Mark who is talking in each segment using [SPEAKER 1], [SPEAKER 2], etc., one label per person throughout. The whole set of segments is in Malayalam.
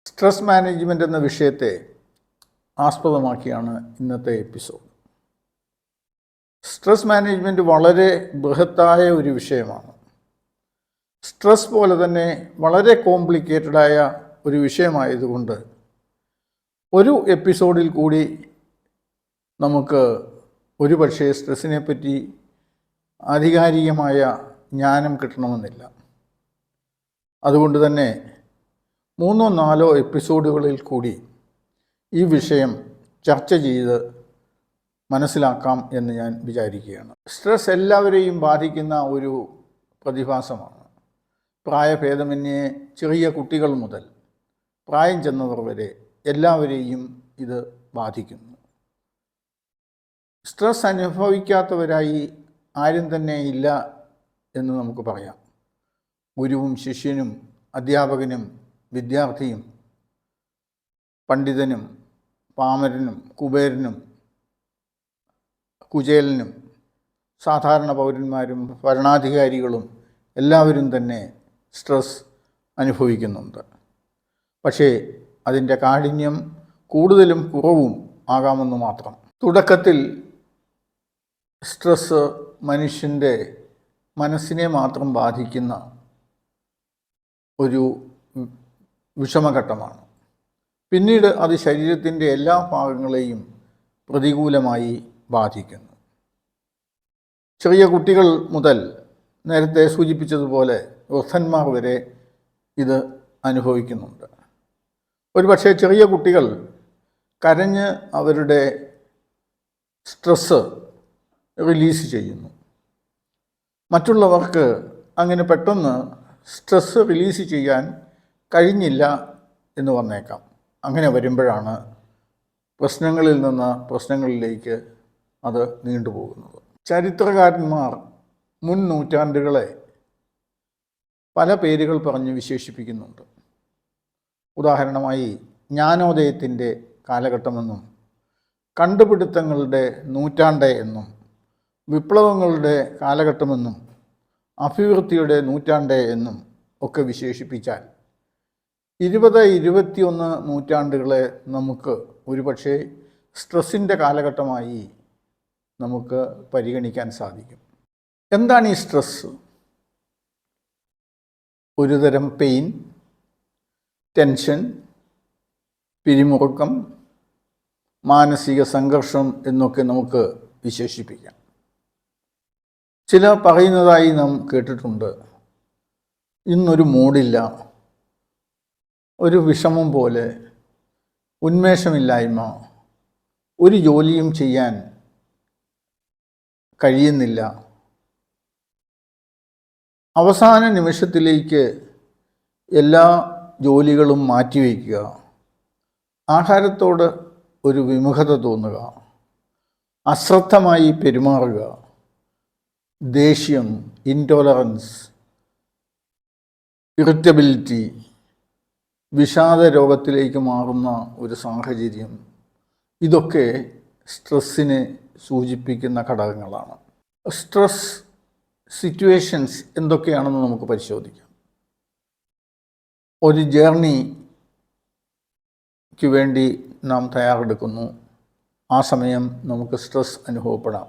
[SPEAKER 1] സ്ട്രെസ് മാനേജ്മെൻ്റ് എന്ന വിഷയത്തെ ആസ്പദമാക്കിയാണ് ഇന്നത്തെ എപ്പിസോഡ്. സ്ട്രെസ് മാനേജ്മെൻറ്റ് വളരെ ബൃഹത്തായ ഒരു വിഷയമാണ്. സ്ട്രെസ് പോലെ തന്നെ വളരെ കോംപ്ലിക്കേറ്റഡായ ഒരു വിഷയമായതുകൊണ്ട് ഒരു എപ്പിസോഡിൽ കൂടി നമുക്ക് ഒരുപക്ഷെ സ്ട്രെസ്സിനെ പറ്റി ആധികാരികമായ ജ്ഞാനം കിട്ടണമെന്നില്ല. അതുകൊണ്ട് തന്നെ 3-4 എപ്പിസോഡുകളിൽ കൂടി ഈ വിഷയം ചർച്ച ചെയ്ത് മനസ്സിലാക്കാം എന്ന് ഞാൻ വിചാരിക്കുകയാണ്. സ്ട്രെസ് എല്ലാവരെയും ബാധിക്കുന്ന ഒരു പ്രതിഭാസമാണ്. പ്രായഭേദമന്യേ ചെറിയ കുട്ടികൾ മുതൽ പ്രായം ചെന്നവർ വരെ എല്ലാവരെയും ഇത് ബാധിക്കുന്നു. സ്ട്രെസ് അനുഭവിക്കാത്തവരായി ആരും തന്നെ ഇല്ല എന്ന് നമുക്ക് പറയാം. ഗുരുവും ശിഷ്യനും അധ്യാപകനും വിദ്യാർത്ഥിയും പണ്ഡിതനും പാമരനും കുബേരനും കുചേലനും സാധാരണ പൗരന്മാരും ഭരണാധികാരികളും എല്ലാവരും തന്നെ സ്ട്രെസ് അനുഭവിക്കുന്നുണ്ട്. പക്ഷേ അതിൻ്റെ കാഠിന്യം കൂടുതലും കുറവും ആകാമെന്ന് മാത്രം. തുടക്കത്തിൽ സ്ട്രെസ് മനുഷ്യൻ്റെ മനസ്സിനെ മാത്രം ബാധിക്കുന്ന ഒരു വിഷമഘട്ടമാണ്. പിന്നീട് അത് ശരീരത്തിൻ്റെ എല്ലാ ഭാഗങ്ങളെയും പ്രതികൂലമായി ബാധിക്കുന്നു. ചെറിയ കുട്ടികൾ മുതൽ നേരത്തെ സൂചിപ്പിച്ചതുപോലെ വൃദ്ധന്മാർ വരെ ഇത് അനുഭവിക്കുന്നുണ്ട്. ഒരുപക്ഷെ ചെറിയ കുട്ടികൾ കരഞ്ഞ് അവരുടെ സ്ട്രെസ്സ് റിലീസ് ചെയ്യുന്നു. മറ്റുള്ളവർക്ക് അങ്ങനെ പെട്ടെന്ന് സ്ട്രെസ്സ് റിലീസ് ചെയ്യാൻ കഴിഞ്ഞില്ല എന്ന് വന്നേക്കാം. അങ്ങനെ വരുമ്പോഴാണ് പ്രശ്നങ്ങളിൽ നിന്ന് പ്രശ്നങ്ങളിലേക്ക് അത് നീണ്ടുപോകുന്നത്. ചരിത്രകാരന്മാർ മുൻ നൂറ്റാണ്ടുകളെ പല പേരുകൾ പറഞ്ഞ് വിശേഷിപ്പിക്കുന്നുണ്ട്. ഉദാഹരണമായി ജ്ഞാനോദയത്തിൻ്റെ കാലഘട്ടമെന്നും കണ്ടുപിടുത്തങ്ങളുടെ നൂറ്റാണ്ട് എന്നും വിപ്ലവങ്ങളുടെ കാലഘട്ടമെന്നും അഭിവൃദ്ധിയുടെ നൂറ്റാണ്ട് എന്നും ഒക്കെ വിശേഷിപ്പിച്ചാൽ 20-21 നൂറ്റാണ്ടുകളെ നമുക്ക് ഒരുപക്ഷെ സ്ട്രെസ്സിൻ്റെ കാലഘട്ടമായി നമുക്ക് പരിഗണിക്കാൻ സാധിക്കും. എന്താണ് ഈ സ്ട്രെസ്? ഒരുതരം പെയിൻ, ടെൻഷൻ, പിരിമുറുക്കം, മാനസിക സംഘർഷം എന്നൊക്കെ നമുക്ക് വിശേഷിപ്പിക്കാം. ചിലർ പറയുന്നതായി നാം കേട്ടിട്ടുണ്ട്, ഇന്നൊരു മൂഡില്ല, ഒരു വിഷമം പോലെ, ഉന്മേഷമില്ലായ്മ, ഒരു ജോലിയും ചെയ്യാൻ കഴിയുന്നില്ല, അവസാന നിമിഷത്തിലേക്ക് എല്ലാ ജോലികളും മാറ്റിവെക്കുക, ആഹാരത്തോട് ഒരു വിമുഖത തോന്നുക, അശ്രദ്ധമായി പെരുമാറുക, ദേഷ്യം, ഇൻടോളറൻസ്, ഇറിറ്റബിലിറ്റി, വിഷാദ രോഗത്തിലേക്ക് മാറുന്ന ഒരു സാഹചര്യം, ഇതൊക്കെ സ്ട്രെസ്സിനെ സൂചിപ്പിക്കുന്ന ഘടകങ്ങളാണ്. സ്ട്രെസ് സിറ്റുവേഷൻസ് എന്തൊക്കെയാണെന്ന് നമുക്ക് പരിശോധിക്കാം. ഒരു ജേർണിക്ക് വേണ്ടി നാം തയ്യാറെടുക്കുന്നു. ആ സമയം നമുക്ക് സ്ട്രെസ് അനുഭവപ്പെടാം.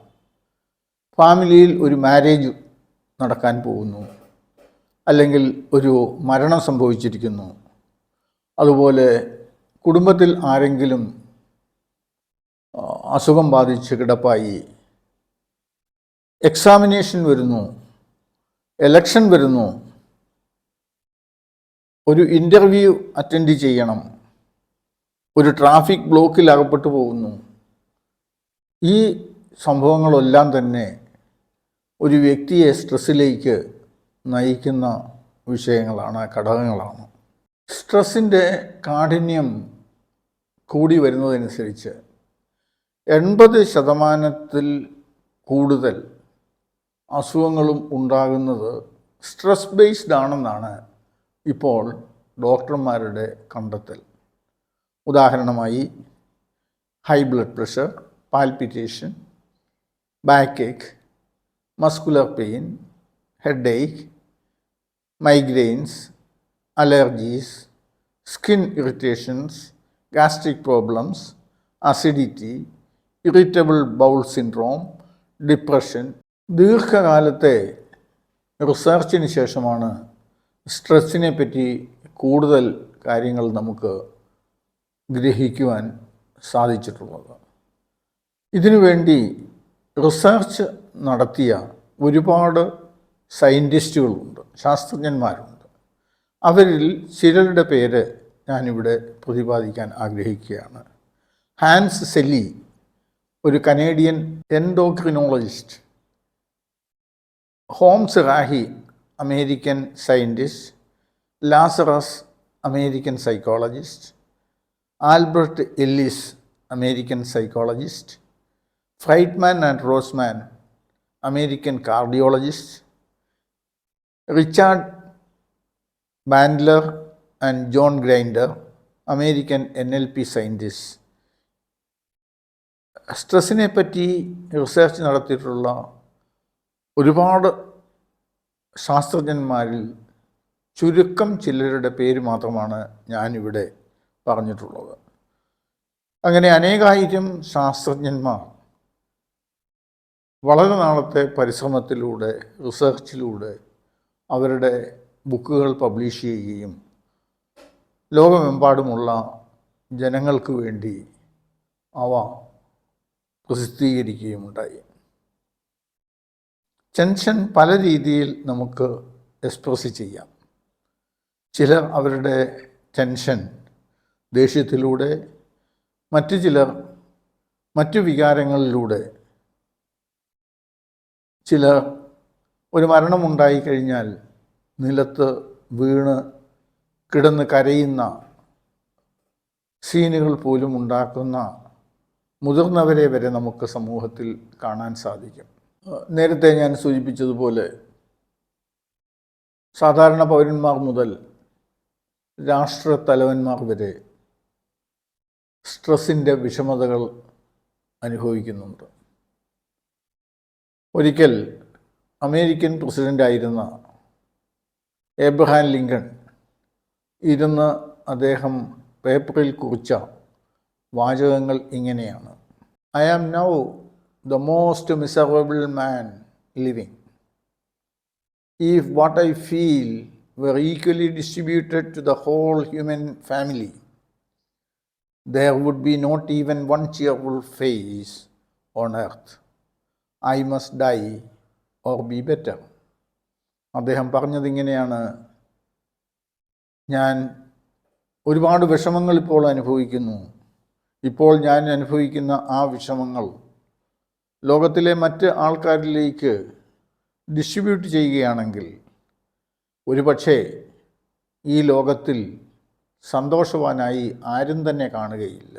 [SPEAKER 1] ഫാമിലിയിൽ ഒരു മാരേജ് നടക്കാൻ പോകുന്നു, അല്ലെങ്കിൽ ഒരു മരണം സംഭവിച്ചിരിക്കുന്നു, അതുപോലെ കുടുംബത്തിൽ ആരെങ്കിലും അസുഖം ബാധിച്ച് കിടപ്പായി, എക്സാമിനേഷൻ വരുന്നു, എലക്ഷൻ വരുന്നു, ഒരു ഇൻ്റർവ്യൂ അറ്റൻഡ് ചെയ്യണം, ഒരു ട്രാഫിക് ബ്ലോക്കിൽ അകപ്പെട്ടു പോകുന്നു. ഈ സംഭവങ്ങളെല്ലാം തന്നെ ഒരു വ്യക്തിയെ സ്ട്രെസ്സിലേക്ക് നയിക്കുന്ന വിഷയങ്ങളാണ്, ഘടകങ്ങളാണ്. സ്ട്രെസ്സിൻ്റെ കാഠിന്യം കൂടി വരുന്നതനുസരിച്ച് 80% കൂടുതൽ അസുഖങ്ങളും ഉണ്ടാകുന്നത് സ്ട്രെസ് ബേസ്ഡ് ആണെന്നാണ് ഇപ്പോൾ ഡോക്ടർമാരുടെ കണ്ടെത്തൽ. ഉദാഹരണമായി high blood pressure, palpitation, backache, muscular pain, headache, migraines, allergies, skin irritations, gastric problems, acidity, irritable bowel syndrome, depression. ദീർഘകാലത്തെ റിസർച്ചിന് ശേഷമാണ് സ്ട്രെസ്സിനെ പറ്റി കൂടുതൽ കാര്യങ്ങൾ നമുക്ക് ഗ്രഹിക്കുവാൻ സാധിച്ചിട്ടുള്ളത്. ഇതിനുവേണ്ടി റിസർച്ച് നടത്തിയ ഒരുപാട് സയൻറ്റിസ്റ്റുകളുണ്ട്, ശാസ്ത്രജ്ഞന്മാരുണ്ട്. അവരിൽ ചിലരുടെ പേര് ഞാനിവിടെ പ്രതിപാദിക്കാൻ ആഗ്രഹിക്കുകയാണ്. ഹാൻസ് സെല്ലി, ഒരു Canadian endocrinologist. Holmes Rahe, American scientist. Lazarus, American psychologist. Albert Ellis, American psychologist. Friedman and Rosenman, American cardiologist. Richard Bandler and John Grinder, American NLP scientist. സ്ട്രെസ്സിനെ പറ്റി റിസർച്ച് നടത്തിയിട്ടുള്ള ഒരുപാട് ശാസ്ത്രജ്ഞന്മാരിൽ ചുരുക്കം ചിലരുടെ പേര് മാത്രമാണ് ഞാനിവിടെ പറഞ്ഞിട്ടുള്ളത്. അങ്ങനെ അനേകായിരം ശാസ്ത്രജ്ഞന്മാർ വളരെ നാളത്തെ പരിശ്രമത്തിലൂടെ, റിസർച്ചിലൂടെ അവരുടെ ബുക്കുകൾ പബ്ലിഷ് ചെയ്യുകയും ലോകമെമ്പാടുമുള്ള ജനങ്ങൾക്ക് വേണ്ടി അവ പ്രസിദ്ധീകരിക്കുകയും ഉണ്ടായി. ടെൻഷൻ പല രീതിയിൽ നമുക്ക് എക്സ്പ്രസ് ചെയ്യാം. ചിലർ അവരുടെ ടെൻഷൻ ദേഷ്യത്തിലൂടെ, മറ്റു ചിലർ മറ്റു വികാരങ്ങളിലൂടെ, ചിലർ ഒരു മരണമുണ്ടായിക്കഴിഞ്ഞാൽ നിലത്ത് വീണ് കിടന്ന് കരയുന്ന സീനുകൾ പോലും ഉണ്ടാക്കുന്ന മുതിർന്നവരെ വരെ നമുക്ക് സമൂഹത്തിൽ കാണാൻ സാധിക്കും. നേരത്തെ ഞാൻ സൂചിപ്പിച്ചതുപോലെ സാധാരണ പൗരന്മാർ മുതൽ രാഷ്ട്രത്തലവന്മാർ വരെ സ്ട്രെസ്സിൻ്റെ വിഷമതകൾ അനുഭവിക്കുന്നുണ്ട്. ഒരിക്കൽ അമേരിക്കൻ പ്രസിഡൻ്റായിരുന്ന ഏബ്രഹാം ലിങ്കൺ ഇരുന്ന് അദ്ദേഹം പേപ്പറിൽ കുറിച്ച വാചകങ്ങൾ ഇങ്ങനെയാണ്: I am now the most miserable man living. If what I feel were equally distributed to the whole human family, there would be not even one cheerful face on earth. I must die or be better. അദ്ദേഹം പറഞ്ഞതിങ്ങനെയാണ്: ഞാൻ ഒരുപാട് വിഷമങ്ങൾ ഇപ്പോൾ അനുഭവിക്കുന്നു. ഇപ്പോൾ ഞാൻ അനുഭവിക്കുന്ന ആ വിഷമങ്ങൾ ലോകത്തിലെ മറ്റ് ആൾക്കാരിലേക്ക് ഡിസ്ട്രിബ്യൂട്ട് ചെയ്യുകയാണെങ്കിൽ ഒരുപക്ഷെ ഈ ലോകത്തിൽ സന്തോഷവാനായി ആരും തന്നെ കാണുകയില്ല.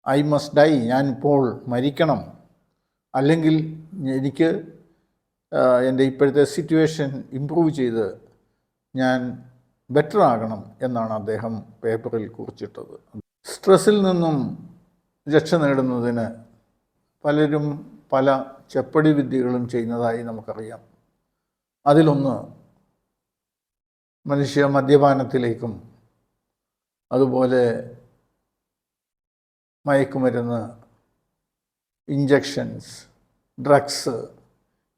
[SPEAKER 1] ഐ മസ്റ്റ് ഡൈ, ഞാനിപ്പോൾ മരിക്കണം, അല്ലെങ്കിൽ എനിക്ക് എൻ്റെ ഇപ്പോഴത്തെ സിറ്റുവേഷൻ ഇമ്പ്രൂവ് ചെയ്ത് ഞാൻ ബെറ്റർ ആകണം എന്നാണ് അദ്ദേഹം പേപ്പറിൽ കുറിച്ചിട്ടത്. സ്ട്രെസ്സിൽ നിന്നും രക്ഷ നേടുന്നതിന് പലരും പല ചെപ്പടി വിദ്യകളും ചെയ്യുന്നതായി നമുക്കറിയാം. അതിലൊന്ന് മനുഷ്യ മദ്യപാനത്തിലേക്കും അതുപോലെ മയക്കുമരുന്ന്, ഇഞ്ചക്ഷൻസ്, ഡ്രഗ്സ്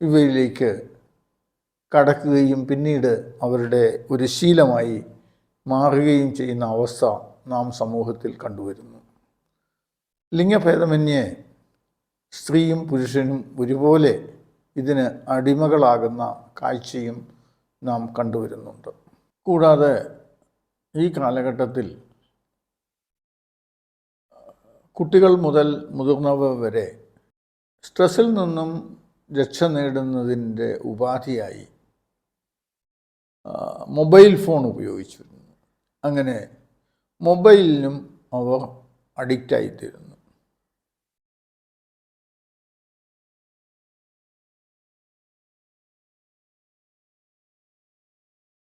[SPEAKER 1] ഇവയിലേക്ക് കടക്കുകയും പിന്നീട് അവരുടെ ഒരു ശീലമായി മാറുകയും ചെയ്യുന്ന അവസ്ഥ നാം സമൂഹത്തിൽ കണ്ടുവരുന്നു. ലിംഗഭേദമന്യേ സ്ത്രീയും പുരുഷനും ഒരുപോലെ ഇതിന് അടിമകളാകുന്ന കാഴ്ചയും നാം കണ്ടുവരുന്നുണ്ട്. കൂടാതെ ഈ കാലഘട്ടത്തിൽ കുട്ടികൾ മുതൽ മുതിർന്നവർ വരെ സ്ട്രെസ്സിൽ നിന്നും രക്ഷ നേടുന്നതിൻ്റെ ഉപാധിയായി മൊബൈൽ ഫോൺ ഉപയോഗിച്ചു വരുന്നു. അങ്ങനെ മൊബൈലിനും അവർ അഡിക്റ്റായിത്തീരുന്നു.